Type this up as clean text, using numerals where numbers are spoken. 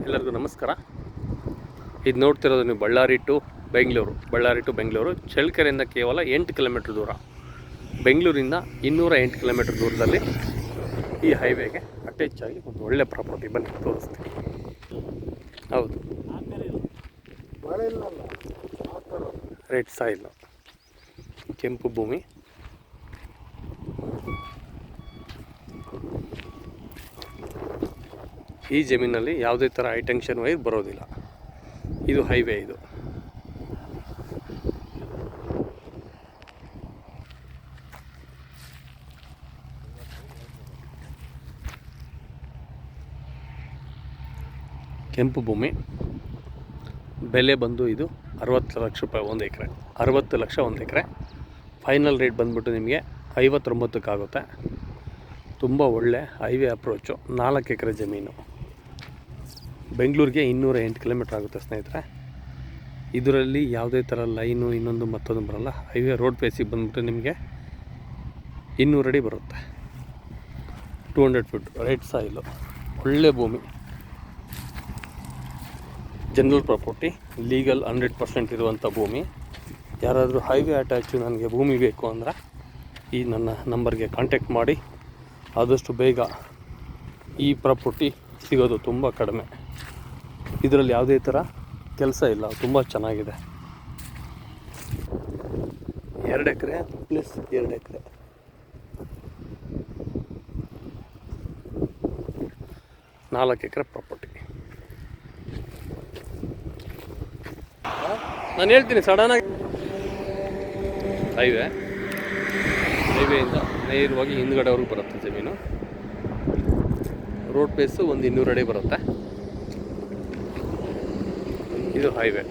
ಎಲ್ಲರಿಗೂ ನಮಸ್ಕಾರ. ಇದು ನೋಡ್ತಿರೋದು ನೀವು ಬಳ್ಳಾರಿ ಟು ಬೆಂಗಳೂರು ಚಳ್ಳಕೆರೆಯಿಂದ ಕೇವಲ 8 ಕಿಲೋಮೀಟರ್ ದೂರ. ಬೆಂಗಳೂರಿಂದ 208 ಕಿಲೋಮೀಟರ್ ದೂರದಲ್ಲಿ ಈ ಹೈವೇಗೆ ಅಟ್ಯಾಚ್ ಆಗಿ ಒಂದು ಒಳ್ಳೆ ಪ್ರಾಪರ್ಟಿ ಬನ್ನಿ ತೋರಿಸ್ತೀನಿ. ಹೌದು, ರೆಡ್ ಸಾಯಿಲ್, ಕೆಂಪು ಭೂಮಿ. ಈ ಜಮೀನಲ್ಲಿ ಯಾವುದೇ ಥರ ಹೈಟೆನ್ಷನ್ ವೈರ್ ಬರೋದಿಲ್ಲ. ಇದು ಹೈವೇ. ಇದು ಕೆಂಪು ಭೂಮಿ. ಬೆಲೆ ಬಂದು ಇದು 60 ಲಕ್ಷ ರೂಪಾಯಿ ಒಂದು ಎಕರೆ. 60 ಲಕ್ಷ ಒಂದು ಎಕರೆ. ಫೈನಲ್ ರೇಟ್ ಬಂದ್ಬಿಟ್ಟು ನಿಮಗೆ 59ಕ್ಕಾಗುತ್ತೆ. ತುಂಬ ಒಳ್ಳೆ ಹೈವೇ ಅಪ್ರೋಚು. 4 ಎಕರೆ ಜಮೀನು. ಬೆಂಗಳೂರಿಗೆ 208 ಕಿಲೋಮೀಟ್ರ್ ಆಗುತ್ತೆ ಸ್ನೇಹಿತರೆ. ಇದರಲ್ಲಿ ಯಾವುದೇ ಥರ ಲೈನು ಇನ್ನೊಂದು ಮತ್ತೊಂದು ಬರೋಲ್ಲ. ಹೈವೇ ರೋಡ್ ಫೇಸಿಗೆ ಬಂದ್ಬಿಟ್ಟು ನಿಮಗೆ 200 ಅಡಿ ಬರುತ್ತೆ. 200 ಫೀಟ್ ರೆಡ್ ಸಾಯಿಲು, ಒಳ್ಳೆ ಭೂಮಿ. ಜನರಲ್ ಪ್ರಾಪರ್ಟಿ, ಲೀಗಲ್ 100% ಇರುವಂಥ ಭೂಮಿ. ಯಾರಾದರೂ ಹೈವೇ ಅಟ್ಯಾಚು ನನಗೆ ಭೂಮಿ ಬೇಕು ಅಂದರೆ ಈ ನನ್ನ ನಂಬರ್ಗೆ ಕಾಂಟ್ಯಾಕ್ಟ್ ಮಾಡಿ. ಆದಷ್ಟು ಬೇಗ ಈ ಪ್ರಾಪರ್ಟಿ ಸಿಗೋದು ತುಂಬ ಕಡಿಮೆ. ಇದರಲ್ಲಿ ಯಾವುದೇ ಥರ ಕೆಲಸ ಇಲ್ಲ, ತುಂಬ ಚೆನ್ನಾಗಿದೆ. 2 ಎಕರೆ ಪ್ಲಸ್ 2 ಎಕರೆ. ನಾಲ್ಕು ಎಕರೆ ಪ್ರಾಪರ್ಟಿ. ನಾನು ಹೇಳ್ತೀನಿ ಸಡನ್ನಾಗಿ. ಹೈವೇಯಿಂದ ನೇರವಾಗಿ ಹಿಂದ್ಗಡೆವರೆಗೂ ಬರುತ್ತೆ ಜಮೀನು. ರೋಡ್ ಬೇಸು ಒಂದು 200 ಅಡಿ ಬರುತ್ತೆ. ಇದು ಹೈವೇ.